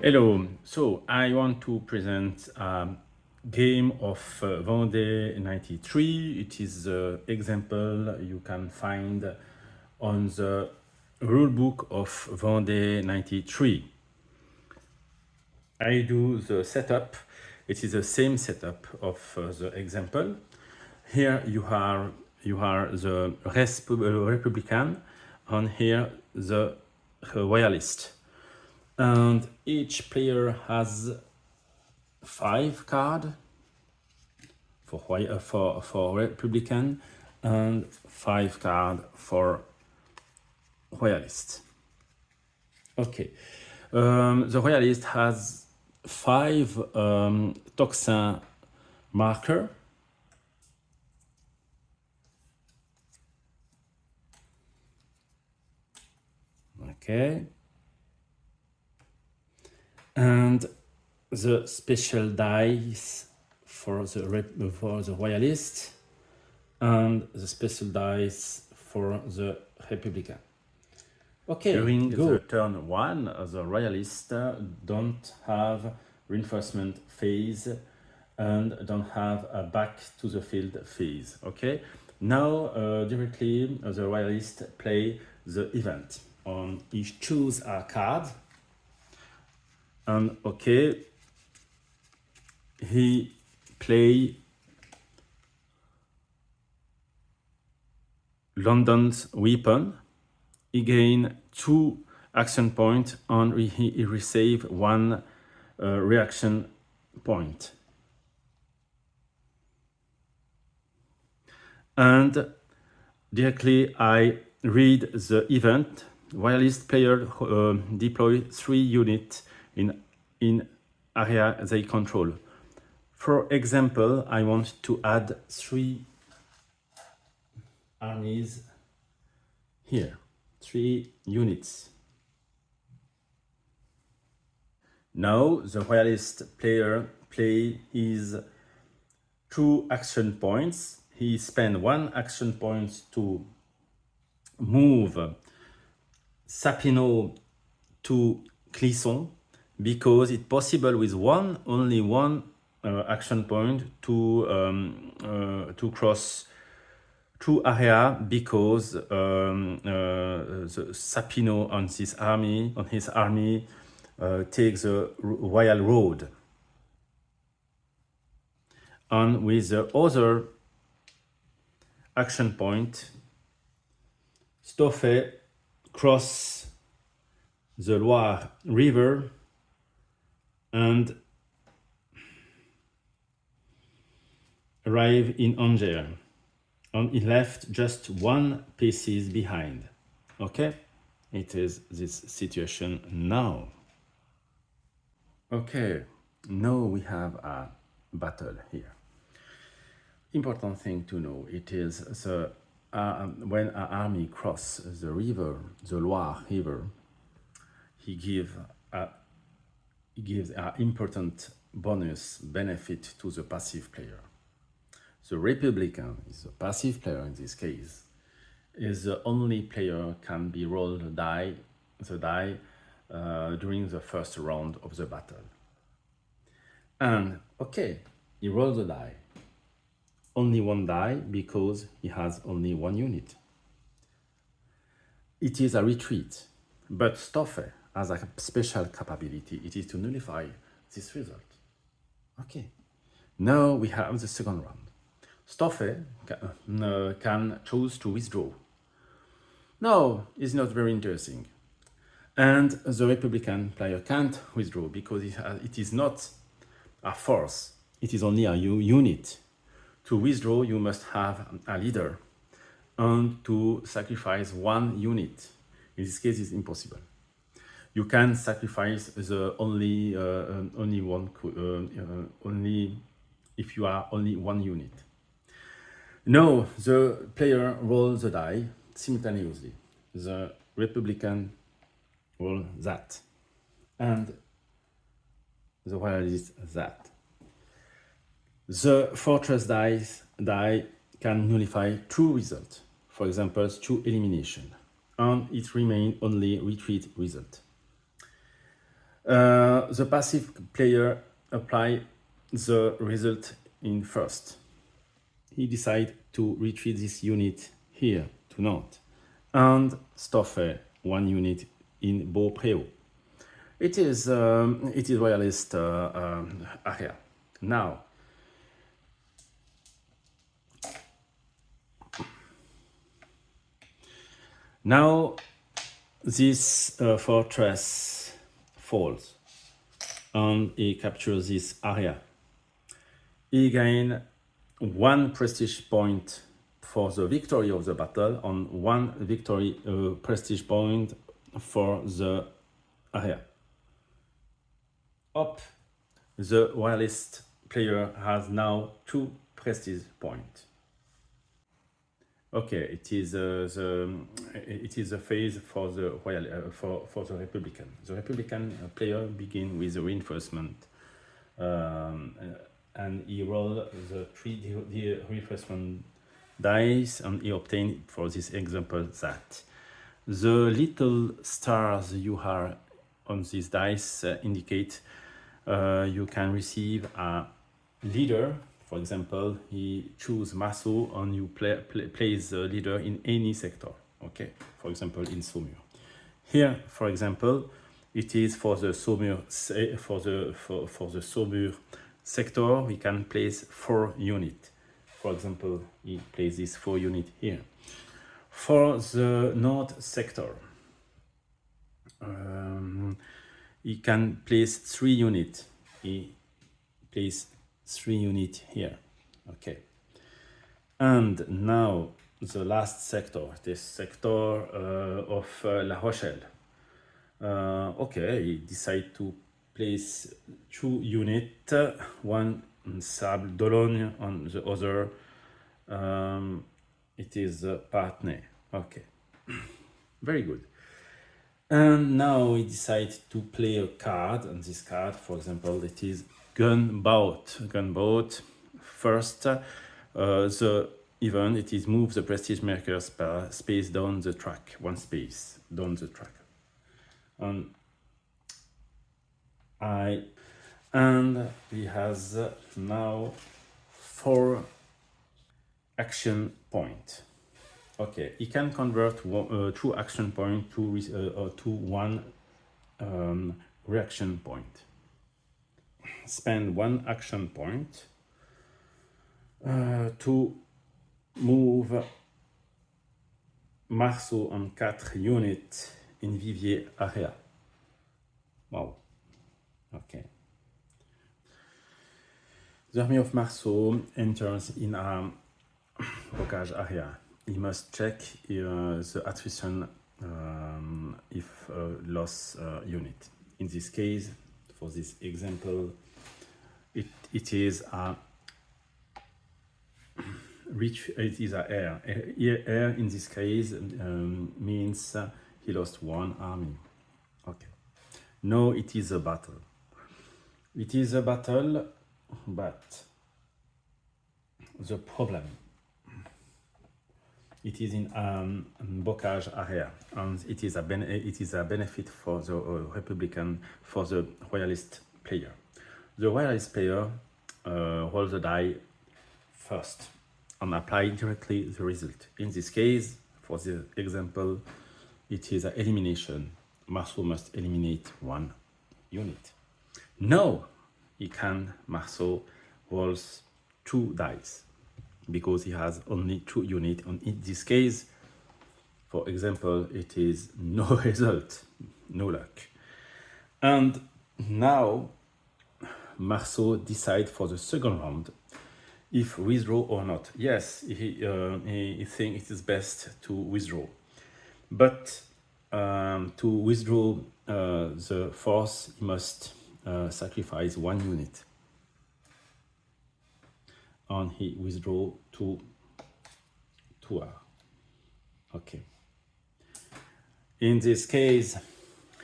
Hello, so I want to present a game of Vendée 93. It is the example you can find on the rulebook of Vendée 93. I do the setup. It is the same setup of the example. Here you are the Republican, and here the Royalist. And each player has 5 cards for Republican and 5 cards for Royalist. Okay, the Royalist has 5 toxin marker. Okay, and the special dice for the Royalist and the special dice for the Republican. Okay, during the turn 1, the Royalists don't have reinforcement phase and don't have a back to the field phase. Okay, now directly the Royalists play the event. He choose a card, and okay, he play London's weapon. He gain 2 action points and he receive 1 reaction point. And directly I read the event. Royalist player deploy 3 units in area they control. For example, I want to add 3 armies here, 3 units. Now the Royalist player play his 2 action points. He spend 1 action point to move Sapino to Clisson, because it's possible with only one action point to cross 2 area, because the Sapino on his army takes the Royal Road. And with the other action point, Stoffet cross the Loire River and arrive in Angers. And he left just 1 pieces behind. Okay, it is this situation now. Okay, now we have a battle here. Important thing to know, it is the when an army crosses the river, the Loire River, he gives an important bonus benefit to the passive player. The Republican is a passive player in this case, is the only player can be rolled the die during the first round of the battle. And okay, he rolls the die. Only 1 die because he has only 1 unit. It is a retreat, but Stoffet has a special capability. It is to nullify this result. Okay, now we have the second round. Stoffet can choose to withdraw. No, it's not very interesting. And the Republican player can't withdraw because it is not a force, it is only a unit. To withdraw, you must have a leader, and to sacrifice 1 unit. In this case, it's impossible. You can sacrifice the only if you are only 1 unit. Now the player rolls the die simultaneously. The Republican roll that, and the Royalist that. The fortress die can nullify 2 results, for example, 2 elimination, and it remains only retreat result. The passive player apply the result in first. He decide to retreat this unit here to north and stoffer one unit in Beaupré. It is royalist area. Now this fortress falls and he captures this area. He gain one prestige point for the victory of the battle and one victory prestige point for the area. Up, the royalist player has now 2 prestige points. Okay, it is a phase for the for the Republican. The Republican player begin with the reinforcement, and he roll the 3 reinforcement dice, and he obtain, for this example, that the little stars you have on this dice indicate you can receive a leader. For example, he choose Marceau and you place the leader in any sector. Okay, for example, in Saumur. Here, for example, it is for the Saumur for the Saumur sector. We can place 4 units. For example, he places 4 units here. For the north sector, he can place 3 units. He places 3 units here. Okay. And now the last sector, this sector of La Rochelle. Okay, he decide to place 2 units, one in Sable d'Olonne and the other it is Parthenay. Okay, very good. And now we decide to play a card, and this card, for example, it is gunboat. Gunboat. First, the event, it is move the prestige marker space down the track, 1 space down the track. And he has now 4 action points. Okay, he can convert 2 action point to 1 reaction point. Spend 1 action point to move Marceau and 4 units in Vivier area. Wow. Okay. The army of Marceau enters in a bocage area. He must check the attrition if lost unit. In this case, for this example, it is a air. Air in this case means he lost 1 army. Okay. No, it is a battle. It is a battle, but the problem, it is in bocage area, and it is a benefit for the Republican, for the royalist player. The royalist player rolls the die first and apply directly the result. In this case, for the example, it is an elimination. Marceau must eliminate 1 unit. No, Marceau rolls 2 dice because he has only 2 units. And in this case, for example, it is no result, no luck. And now Marceau decides for the second round if withdraw or not. Yes, he thinks it is best to withdraw. But to withdraw the force, he must sacrifice 1 unit. And he withdraw to 2 hours. Okay. In this case,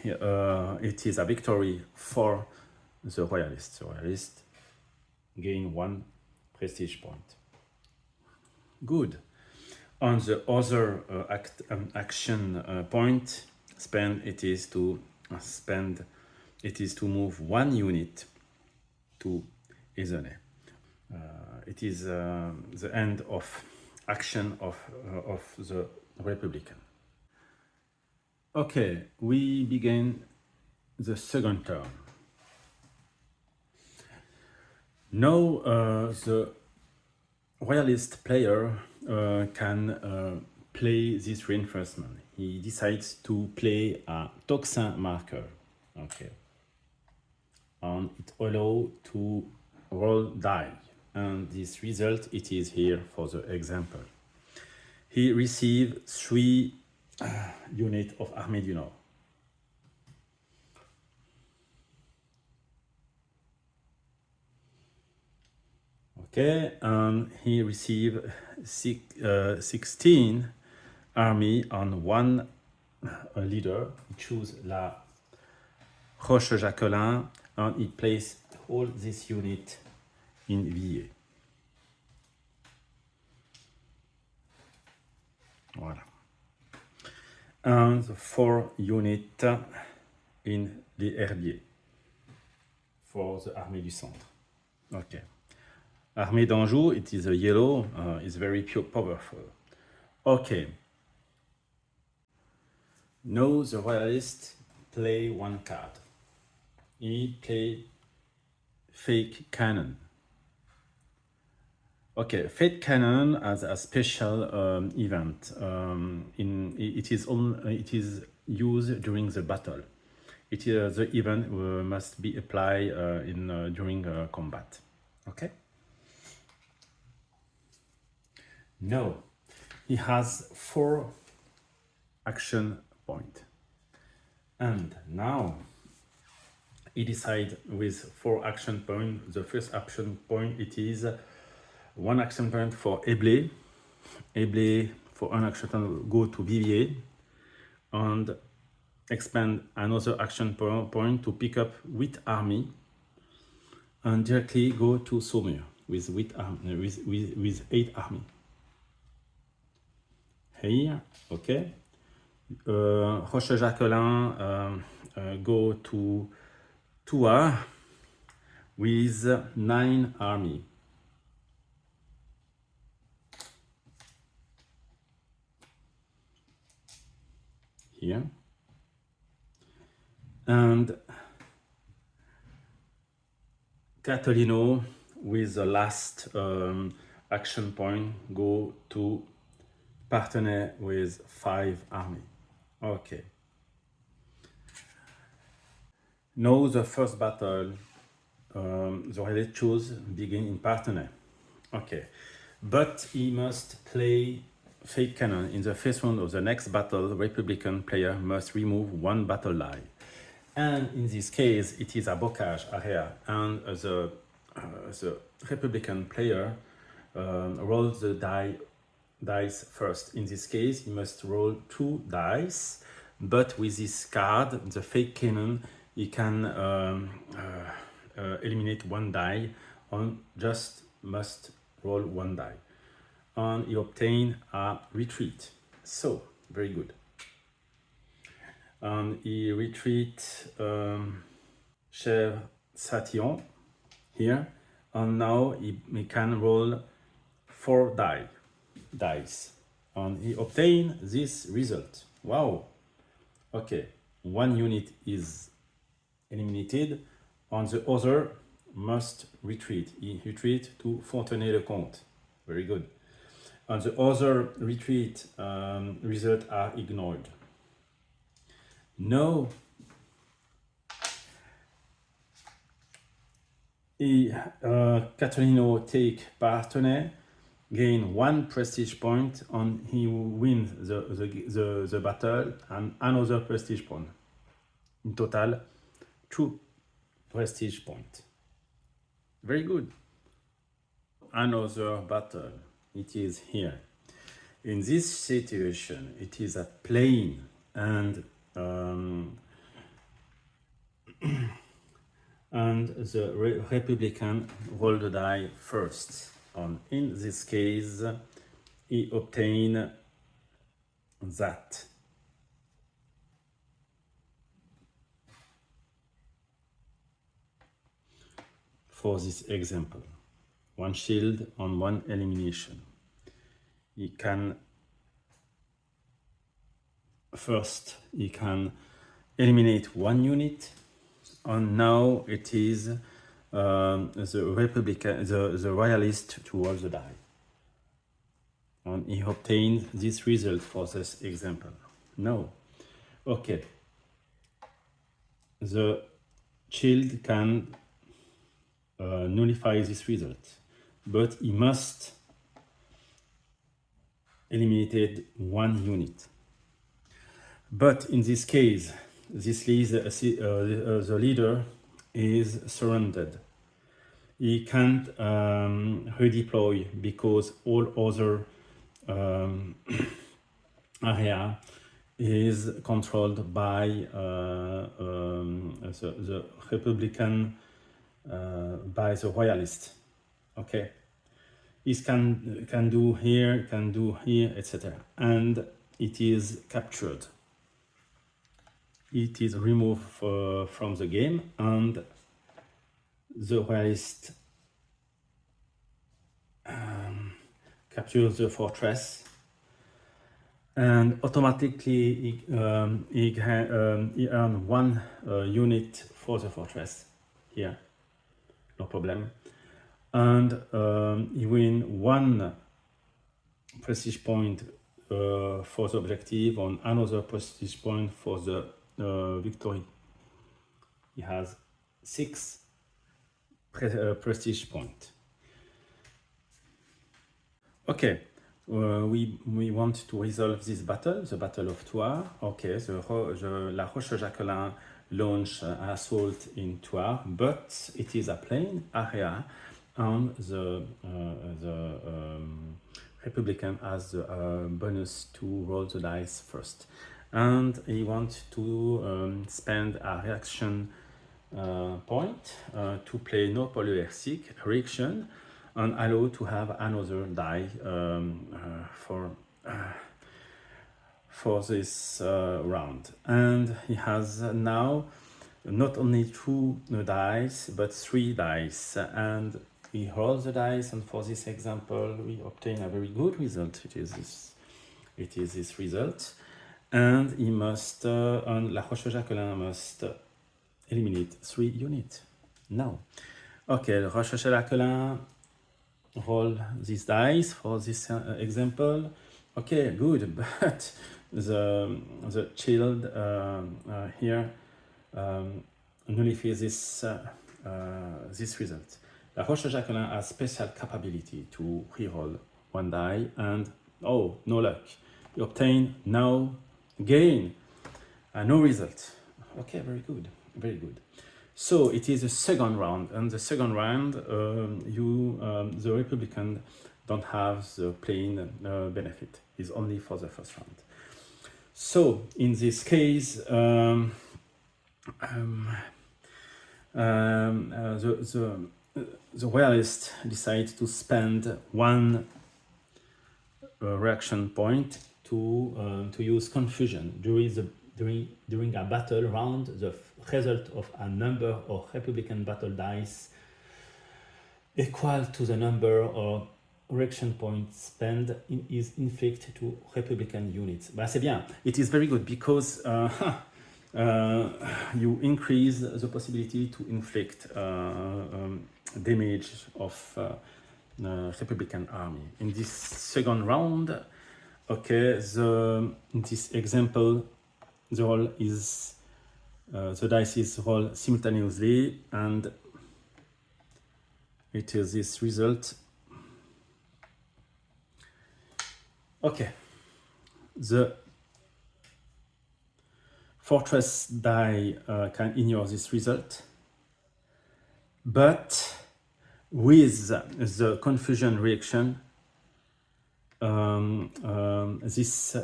it is a victory for the royalists. The royalists gain 1 prestige point. Good. On the other action point, it is to spend it is to move one unit to Isonne. It is the end of action of the Republican. Okay, we begin the second turn. Now the Royalist player can play this reinforcement. He decides to play a toxin marker. Okay. And it allows to roll die. And this result, it is here for the example. He received 3 units of Armée du Nord. Okay, and he received 16 army on 1 leader. He chose la Roche-Jacquelin and he placed all this unit in Villiers. Voilà. And 4 units in les Herbiers for the Armée du Centre. Okay. Armée d'Anjou, it is a yellow, is very powerful. Okay. Now the Royalists play 1 card. He play fake cannon. Okay, fake cannon as a special event. It is used during the battle. It is the event must be applied during combat. Okay. No, he has 4 action points, and now he decides with 4 action points. The first action point, it is 1 action point for Eblé. Eblé for 1 action point go to Vivier and expand another action point to pick up 8 army and directly go to Saumur with 8 army. Here, okay. Roche-Jacquelin go to Tours with 9 army. Here. And Catolino with the last action point go to Parthenay with 5 army. Okay. Now the first battle, the Royalists choose begin in Parthenay. Okay, but he must play fake cannon. In the first round of the next battle, the Republican player must remove 1 battle die. And in this case, it is a bocage area, and the Republican player rolls the dice first. In this case, he must roll 2 dice, but with this card, the fake cannon, he can eliminate 1 die, and just must roll 1 die. And he obtain a retreat. So, very good. And he retreat Chèvre Satillon here, and now he can roll 4 dice, and he obtain this result. Wow. Okay, 1 unit is eliminated, and the other must retreat. He retreat to Fontenay-le-Comte. Very good. And the other retreat results are ignored. No. Catolino take Parthenay, gain 1 prestige point, and he wins the battle and another prestige point. In total, 2 prestige points. Very good. Another battle. It is here. In this situation, it is a plain, and and the Republican roll the die first. And in this case, he obtain that. for this example. One shield on one elimination. He can eliminate one unit, and now it is the Republican, the Royalist to roll the die. And he obtained this result for this example. No. Okay. The shield can nullify this result, but he must eliminate one unit. But in this case, the leader is surrounded. He can't redeploy because all other area is controlled by the Republican, by the Royalists. Okay, he can do here, etc. And it is captured. It is removed from the game, and the Royalist captures the fortress, and automatically he earns one unit for the fortress here, no problem, and he wins one prestige point for the objective, and another prestige point for the victory. He has 6 prestige points. Okay, we want to resolve this battle, the Battle of Thouars. Okay, la Roche-Jacquelin launch assault in Thouars, but it is a plain area, and the Republican has the bonus to roll the dice first. And he wants to spend a reaction point to play no polyersic reaction and allow to have another die for this round. And he has now not only 2 dice but 3 dice, and he rolls the dice, and for this example we obtain a very good result. It is this result, and he must and La Roche-Jacquelin must eliminate 3 units. Now, okay, Roche-Jacquelin roll these dice for this example. Okay, good, but the shield here nullifies this result. La Roche-Jacquelin has special capability to reroll 1 die, and oh, no luck. You obtain no gain, no result. Okay, very good, very good. So it is the second round, and the second round, the Republican don't have the playing benefit. It's only for the first round. So in this case, the Royalists decide to spend 1 reaction point to use confusion during a battle round. The result of a number of Republican battle dice equal to the number of reaction points spent is inflicted to Republican units. Bah, c'est bien. It is very good because you increase the possibility to inflict damage of Republican army. In this second round, okay, in this example, the roll is the dice is rolled simultaneously, and it is this result. Okay, the fortress die can ignore this result, but with the confusion reaction, this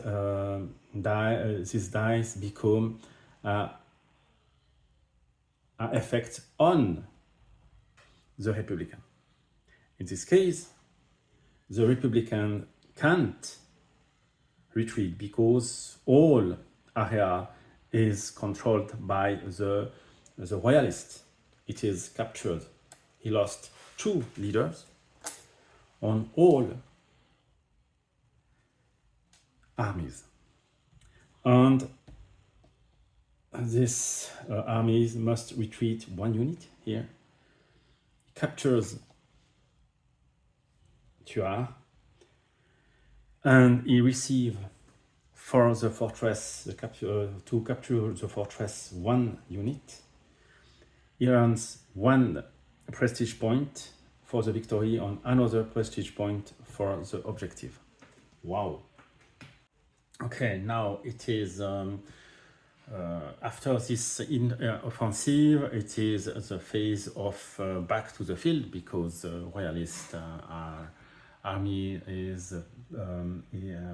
dice become an effect on the Republican. In this case, the Republican can't retreat because all area is controlled by the Royalists. It is captured. he lost 2 leaders on all armies. And this armies must retreat 1 unit here, captures Tuar, and he receives for the fortress, to capture the fortress 1 unit. He earns 1 prestige point for the victory on another prestige point for the objective. Wow. Okay, now it is after this offensive, it is the phase of back to the field, because the royalist army is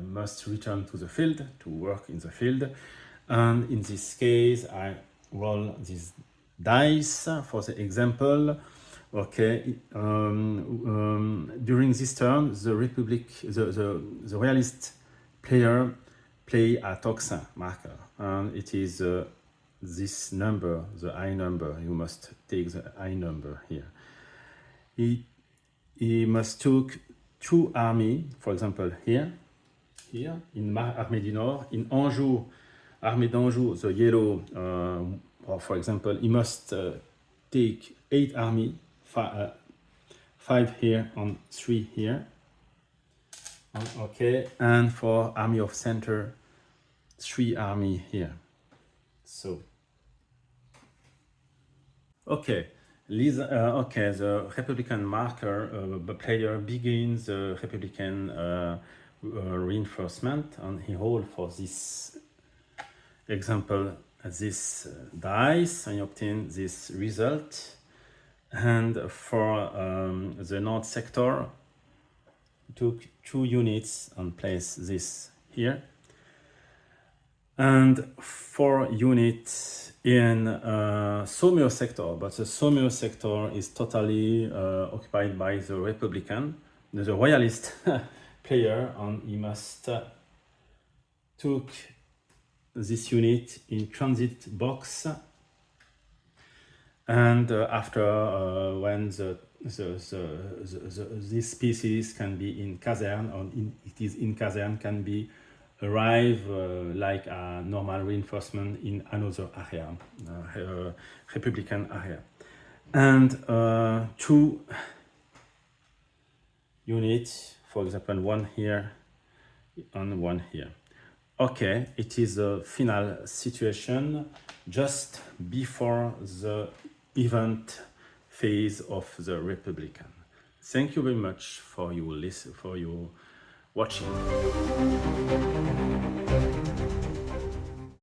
must return to the field to work in the field. And in this case, I roll this dice for the example. Okay, during this turn, the royalist player play a toxin marker, and it is this number, the I number. You must take the I number here. He must take 2 army, for example here in Armée du Nord. In Anjou, Armée d'Anjou, the yellow, or for example, he must take 8 army, 5 here and 3 here. Okay, and for Army of Center, 3 army here. So, okay, the Republican marker, the player begins the Republican reinforcement, and he holds for this example this dice, and you obtain this result. And for the North sector, took 2 units and place this here, and 4 units in Saumur sector, but the Saumur sector is totally occupied by the Republican, the royalist player, and he must took this unit in transit box. And after when these species can be in caserne, or it is in caserne, can be arrive like a normal reinforcement in another area, Republican area. And 2 units, for example, 1 here and 1 here. Okay, it is a final situation just before the event phase of the Republican. Thank you very much for your watching.